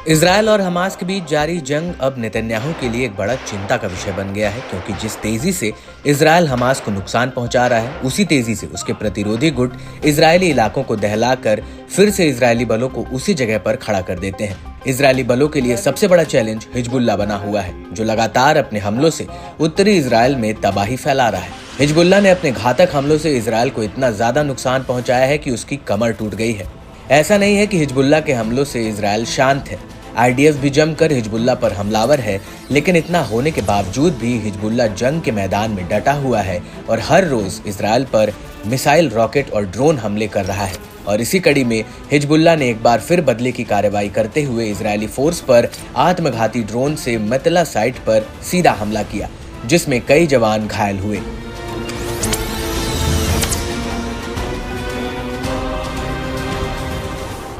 Israel और Hamas के बीच जारी जंग अब नेतन्याहू के लिए एक बड़ा चिंता का विषय बन गया है, क्योंकि जिस तेजी से इजरायल हमास को नुकसान पहुंचा रहा है, उसी तेजी से उसके प्रतिरोधी गुट इजरायली इलाकों को दहलाकर फिर से इजरायली बलों को उसी जगह पर खड़ा कर देते हैं। इजरायली बलों के लिए सबसे बड़ा चैलेंज हिजबुल्लाह बना हुआ है, जो लगातार अपने हमलों से उत्तरी इजरायल में तबाही फैला रहा है। हिजबुल्लाह ने अपने घातक हमलों से इजरायल को इतना ज्यादा नुकसान पहुंचाया है कि उसकी कमर टूट गई है। ऐसा नहीं है कि हिजबुल्लाह के हमलों से इजरायल शांत है। IDF भी जमकर हिजबुल्लाह पर हमलावर है, लेकिन इतना होने के बावजूद भी हिजबुल्लाह जंग के मैदान में डटा हुआ है और हर रोज इजरायल पर मिसाइल, रॉकेट और ड्रोन हमले कर रहा है। और इसी कड़ी में हिजबुल्लाह ने एक बार फिर बदले की कार्रवाई करते हुए इजरायली फोर्स पर आत्मघाती ड्रोन से मतला साइट पर सीधा हमला किया, जिसमें कई जवान घायल हुए।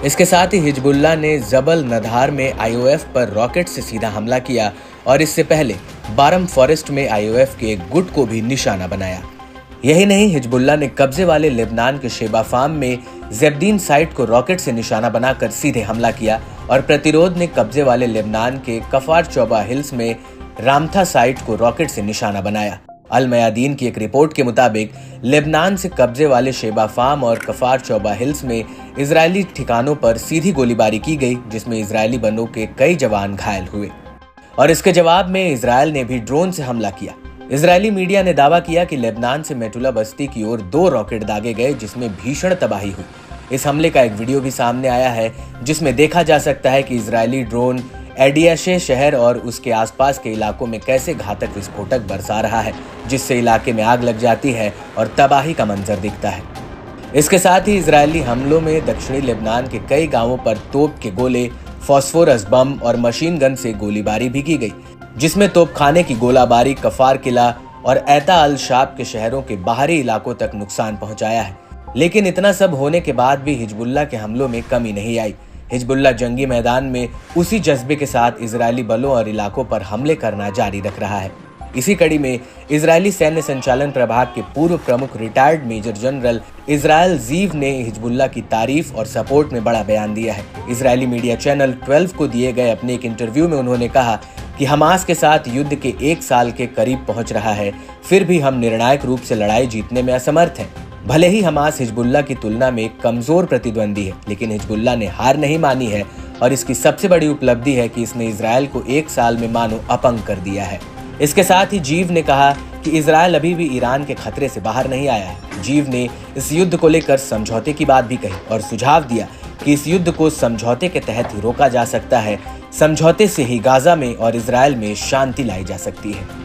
इसके साथ ही हिजबुल्लाह ने जबल नधार में IOF पर रॉकेट से सीधा हमला किया और इससे पहले बारम फॉरेस्ट में IOF के एक गुट को भी निशाना बनाया। यही नहीं, हिजबुल्लाह ने कब्जे वाले लेबनान के शेबा फार्म में ज़ेबदीन साइट को रॉकेट से निशाना बनाकर सीधे हमला किया और प्रतिरोध ने कब्जे वाले लेबनान के कफार चौबा हिल्स में रामथा साइट को रॉकेट से निशाना बनाया। अल मयादीन की एक रिपोर्ट के मुताबिक लेबनान से कब्जे वाले शेबा फार्म और कफार चौबा हिल्स में इजरायली ठिकानों पर सीधी गोलीबारी की गई, जिसमें इजरायली बलों के कई जवान घायल हुए। और इसके जवाब में इजरायल ने भी ड्रोन से हमला किया। इजरायली मीडिया ने दावा किया कि लेबनान से मेटुला बस्ती की ओर 2 रॉकेट दागे गए, जिसमें भीषण तबाही हुई। इस हमले का एक वीडियो भी सामने आया है, जिसमें देखा जा सकता है कि इजरायली ड्रोन एडियाशे शहर और उसके आसपास के इलाकों में कैसे घातक विस्फोटक बरसा रहा है, जिससे इलाके में आग लग जाती है और तबाही का मंजर दिखता है। इसके साथ ही इजरायली हमलों में दक्षिणी लेबनान के कई गांवों पर तोप के गोले, फास्फोरस बम और मशीन गन से गोलीबारी भी की गई, जिसमें तोपखाने की गोलाबारी कफार किला और ऐता अल शाब के शहरों के बाहरी इलाकों तक नुकसान पहुंचाया है। लेकिन इतना सब होने के बाद भी हिजबुल्लाह के हमलों में कमी नहीं आई। हिजबुल्लाह जंगी मैदान में उसी जज्बे के साथ इजरायली बलों और इलाकों पर हमले करना जारी रख रहा है। इसी कड़ी में इजरायली सैन्य संचालन प्रभाग के पूर्व प्रमुख रिटायर्ड मेजर जनरल इजरायल ज़ीव ने हिजबुल्लाह की तारीफ और सपोर्ट में बड़ा बयान दिया है। इजरायली मीडिया चैनल 12 को दिए गए अपने एक इंटरव्यू में उन्होंने कहा कि हमास के साथ युद्ध के 1 साल के करीब पहुंच रहा है, फिर भी हम निर्णायक रूप से लड़ाई जीतने में असमर्थ हैं। भले ही हमास हिजबुल्लाह की तुलना में कमजोर प्रतिद्वंदी है, लेकिन हिजबुल्लाह ने हार नहीं मानी है और इसकी सबसे बड़ी उपलब्धि है कि इसने इजरायल को 1 साल में मानो अपंग कर दिया है। इसके साथ ही जीव ने कहा कि इजरायल अभी भी ईरान के खतरे से बाहर नहीं आया है। जीव ने इस युद्ध को लेकर समझौते की बात भी कही और सुझाव दिया कि इस युद्ध को समझौते के तहत ही रोका जा सकता है। समझौते से ही गाजा में और इजरायल में शांति लाई जा सकती है।